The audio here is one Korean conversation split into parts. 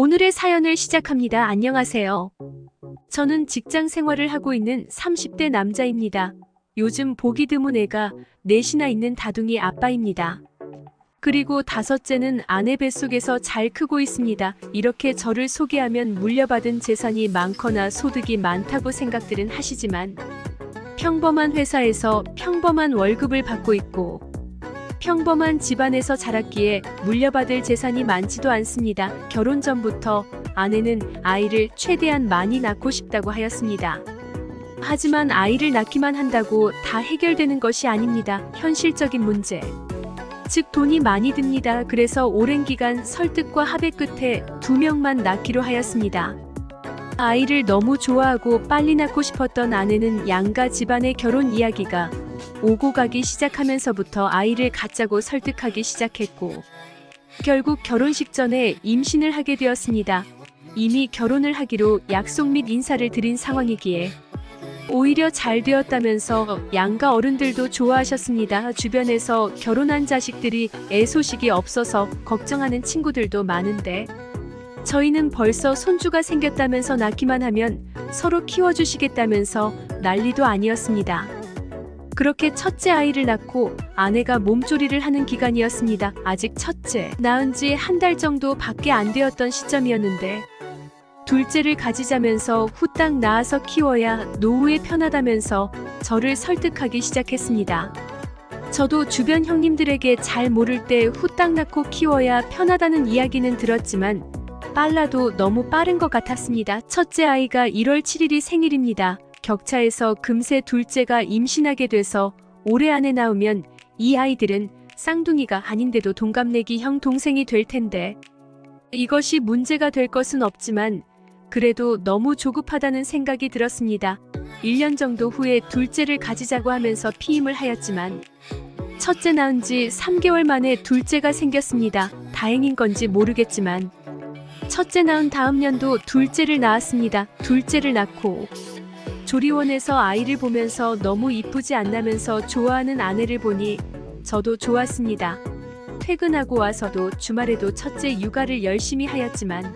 오늘의 사연을 시작합니다. 안녕하세요. 저는 직장 생활을 하고 있는 30대 남자입니다. 요즘 보기 드문 애가 넷이나 있는 다둥이 아빠입니다. 그리고 다섯째는 아내 뱃속에서 잘 크고 있습니다. 이렇게 저를 소개하면 물려받은 재산이 많거나 소득이 많다고 생각들은 하시지만 평범한 회사에서 평범한 월급을 받고 있고 평범한 집안에서 자랐기에 물려받을 재산이 많지도 않습니다. 결혼 전부터 아내는 아이를 최대한 많이 낳고 싶다고 하였습니다. 하지만 아이를 낳기만 한다고 다 해결되는 것이 아닙니다. 현실적인 문제. 즉 돈이 많이 듭니다. 그래서 오랜 기간 설득과 합의 끝에 2명만 낳기로 하였습니다. 아이를 너무 좋아하고 빨리 낳고 싶었던 아내는 양가 집안의 결혼 이야기가 오고 가기 시작하면서부터 아이를 갖자고 설득하기 시작했고 결국 결혼식 전에 임신을 하게 되었습니다. 이미 결혼을 하기로 약속 및 인사를 드린 상황이기에 오히려 잘 되었다면서 양가 어른들도 좋아하셨습니다. 주변에서 결혼한 자식들이 애 소식이 없어서 걱정하는 친구들도 많은데 저희는 벌써 손주가 생겼다면서 낳기만 하면 서로 키워주시겠다면서 난리도 아니었습니다. 그렇게 첫째 아이를 낳고 아내가 몸조리를 하는 기간이었습니다. 아직 첫째 낳은 지 한 달 정도 밖에 안 되었던 시점이었는데 둘째를 가지자면서 후딱 낳아서 키워야 노후에 편하다면서 저를 설득하기 시작했습니다. 저도 주변 형님들에게 잘 모를 때 후딱 낳고 키워야 편하다는 이야기는 들었지만 빨라도 너무 빠른 것 같았습니다. 첫째 아이가 1월 7일이 생일입니다. 격차에서 금세 둘째가 임신하게 돼서 올해 안에 낳으면 이 아이들은 쌍둥이가 아닌데도 동갑내기 형 동생이 될 텐데 이것이 문제가 될 것은 없지만 그래도 너무 조급하다는 생각이 들었습니다. 1년 정도 후에 둘째를 가지자고 하면서 피임을 하였지만 첫째 낳은 지 3개월 만에 둘째가 생겼습니다. 다행인 건지 모르겠지만 첫째 낳은 다음 년도 둘째를 낳았습니다. 둘째를 낳고 조리원에서 아이를 보면서 너무 이쁘지 않나면서 좋아하는 아내를 보니 저도 좋았습니다. 퇴근하고 와서도 주말에도 첫째 육아를 열심히 하였지만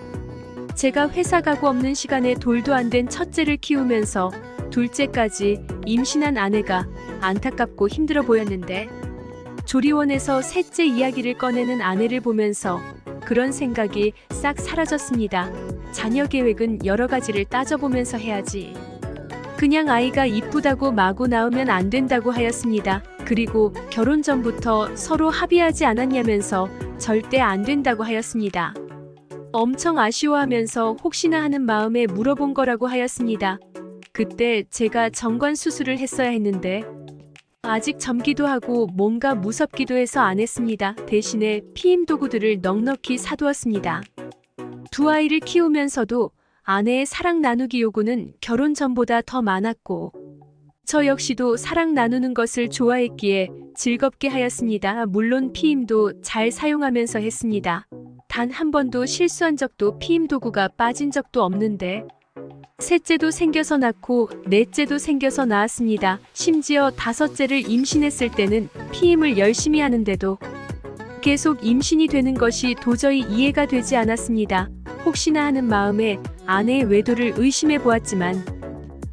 제가 회사 가고 없는 시간에 돌도 안 된 첫째를 키우면서 둘째까지 임신한 아내가 안타깝고 힘들어 보였는데 조리원에서 셋째 이야기를 꺼내는 아내를 보면서 그런 생각이 싹 사라졌습니다. 자녀 계획은 여러 가지를 따져보면서 해야지. 그냥 아이가 이쁘다고 마구 낳으면 안 된다고 하였습니다. 그리고 결혼 전부터 서로 합의하지 않았냐면서 절대 안 된다고 하였습니다. 엄청 아쉬워하면서 혹시나 하는 마음에 물어본 거라고 하였습니다. 그때 제가 정관 수술을 했어야 했는데 아직 젊기도 하고 뭔가 무섭기도 해서 안 했습니다. 대신에 피임 도구들을 넉넉히 사두었습니다. 두 아이를 키우면서도 아내의 사랑 나누기 요구는 결혼 전보다 더 많았고 저 역시도 사랑 나누는 것을 좋아했기에 즐겁게 하였습니다. 물론 피임도 잘 사용하면서 했습니다. 단 한 번도 실수한 적도 피임 도구가 빠진 적도 없는데 셋째도 생겨서 낳고 넷째도 생겨서 낳았습니다. 심지어 다섯째를 임신했을 때는 피임을 열심히 하는데도 계속 임신이 되는 것이 도저히 이해가 되지 않았습니다. 혹시나 하는 마음에 아내의 외도를 의심해 보았지만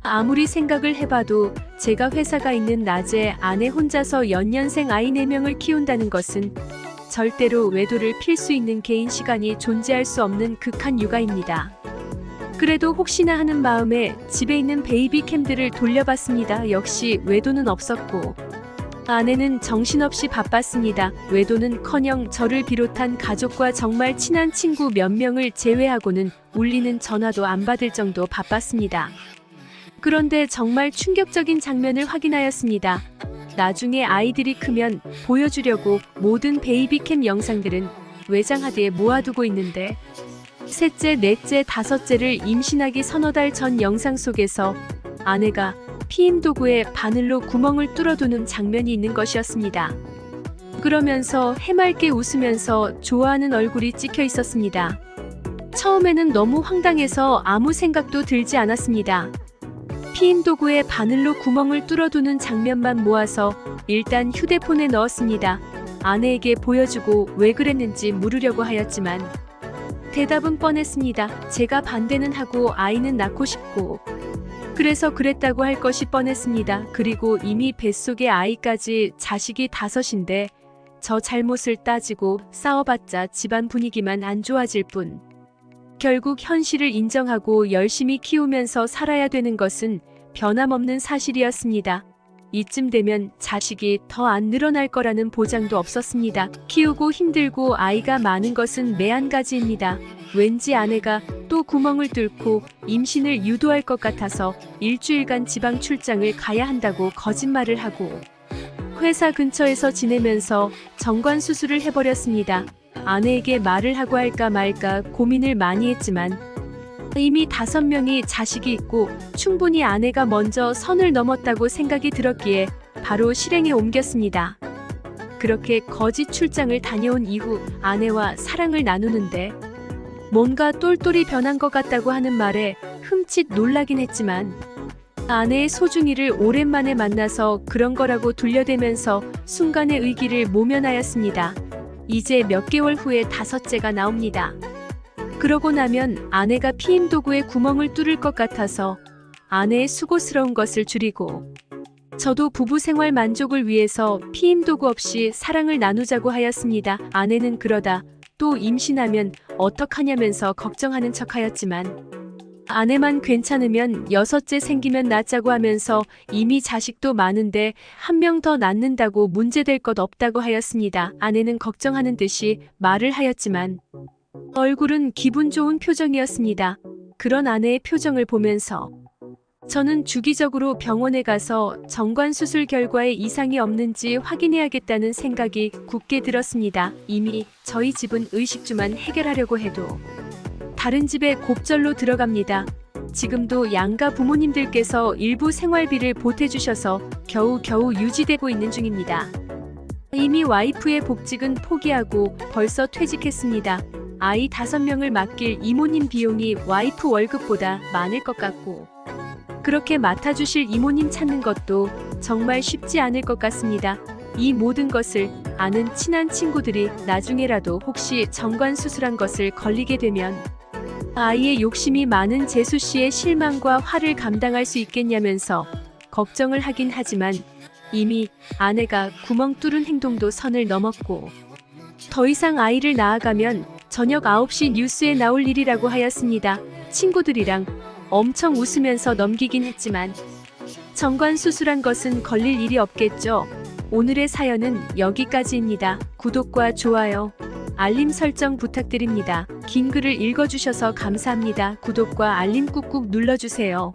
아무리 생각을 해봐도 제가 회사가 있는 낮에 아내 혼자서 연년생 아이 4명을 키운다는 것은 절대로 외도를 필 수 있는 개인 시간이 존재할 수 없는 극한 육아입니다. 그래도 혹시나 하는 마음에 집에 있는 베이비캠들을 돌려봤습니다. 역시 외도는 없었고 아내는 정신없이 바빴습니다. 외도는커녕 저를 비롯한 가족과 정말 친한 친구 몇 명을 제외하고는 울리는 전화도 안 받을 정도 바빴습니다. 그런데 정말 충격적인 장면을 확인하였습니다. 나중에 아이들이 크면 보여주려고 모든 베이비캠 영상들은 외장 하드에 모아두고 있는데 셋째, 넷째, 다섯째를 임신하기 서너 달 전 영상 속에서 아내가 피임 도구에 바늘로 구멍을 뚫어두는 장면이 있는 것이었습니다. 그러면서 해맑게 웃으면서 좋아하는 얼굴이 찍혀 있었습니다. 처음에는 너무 황당해서 아무 생각도 들지 않았습니다. 피임 도구에 바늘로 구멍을 뚫어두는 장면만 모아서 일단 휴대폰에 넣었습니다. 아내에게 보여주고 왜 그랬는지 물으려고 하였지만 대답은 뻔했습니다. 제가 반대는 하고 아이는 낳고 싶고 그래서 그랬다고 할 것이 뻔했습니다. 그리고 이미 뱃속에 아이까지 자식이 5인데 저 잘못을 따지고 싸워봤자 집안 분위기만 안 좋아질 뿐. 결국 현실을 인정하고 열심히 키우면서 살아야 되는 것은 변함없는 사실이었습니다. 이쯤 되면 자식이 더 안 늘어날 거라는 보장도 없었습니다. 키우고 힘들고 아이가 많은 것은 매한가지입니다. 왠지 아내가 또 구멍을 뚫고 임신을 유도할 것 같아서 일주일간 지방 출장을 가야 한다고 거짓말을 하고 회사 근처에서 지내면서 정관 수술을 해버렸습니다. 아내에게 말을 하고 할까 말까 고민을 많이 했지만 이미 5명이 자식이 있고 충분히 아내가 먼저 선을 넘었다고 생각이 들었기에 바로 실행에 옮겼습니다. 그렇게 거짓 출장을 다녀온 이후 아내와 사랑을 나누는데 뭔가 똘똘이 변한 것 같다고 하는 말에 흠칫 놀라긴 했지만 아내의 소중이를 오랜만에 만나서 그런 거라고 둘려대면서 순간의 의기를 모면하였습니다. 이제 몇 개월 후에 5째가 나옵니다. 그러고 나면 아내가 피임 도구에 구멍을 뚫을 것 같아서 아내의 수고스러운 것을 줄이고 저도 부부 생활 만족을 위해서 피임 도구 없이 사랑을 나누자고 하였습니다. 아내는 그러다 또 임신하면 어떡하냐면서 걱정하는 척하였지만 아내만 괜찮으면 6째 생기면 낳자고 하면서 이미 자식도 많은데 1명 더 낳는다고 문제될 것 없다고 하였습니다. 아내는 걱정하는 듯이 말을 하였지만 얼굴은 기분 좋은 표정이었습니다. 그런 아내의 표정을 보면서 저는 주기적으로 병원에 가서 정관 수술 결과에 이상이 없는지 확인해야겠다는 생각이 굳게 들었습니다. 이미 저희 집은 의식주만 해결하려고 해도 다른 집에 곱절로 들어갑니다. 지금도 양가 부모님들께서 일부 생활비를 보태주셔서 겨우겨우 유지되고 있는 중입니다. 이미 와이프의 복직은 포기하고 벌써 퇴직했습니다. 아이 5명을 맡길 이모님 비용이 와이프 월급보다 많을 것 같고 그렇게 맡아주실 이모님 찾는 것도 정말 쉽지 않을 것 같습니다. 이 모든 것을 아는 친한 친구들이 나중에라도 혹시 정관 수술한 것을 걸리게 되면 아이의 욕심이 많은 재수 씨의 실망과 화를 감당할 수 있겠냐면서 걱정을 하긴 하지만 이미 아내가 구멍 뚫은 행동도 선을 넘었고 더 이상 아이를 낳아가면 저녁 9시 뉴스에 나올 일이라고 하였습니다. 친구들이랑 엄청 웃으면서 넘기긴 했지만 정관 수술한 것은 걸릴 일이 없겠죠. 오늘의 사연은 여기까지입니다. 구독과 좋아요, 알림 설정 부탁드립니다. 긴 글을 읽어주셔서 감사합니다. 구독과 알림 꾹꾹 눌러주세요.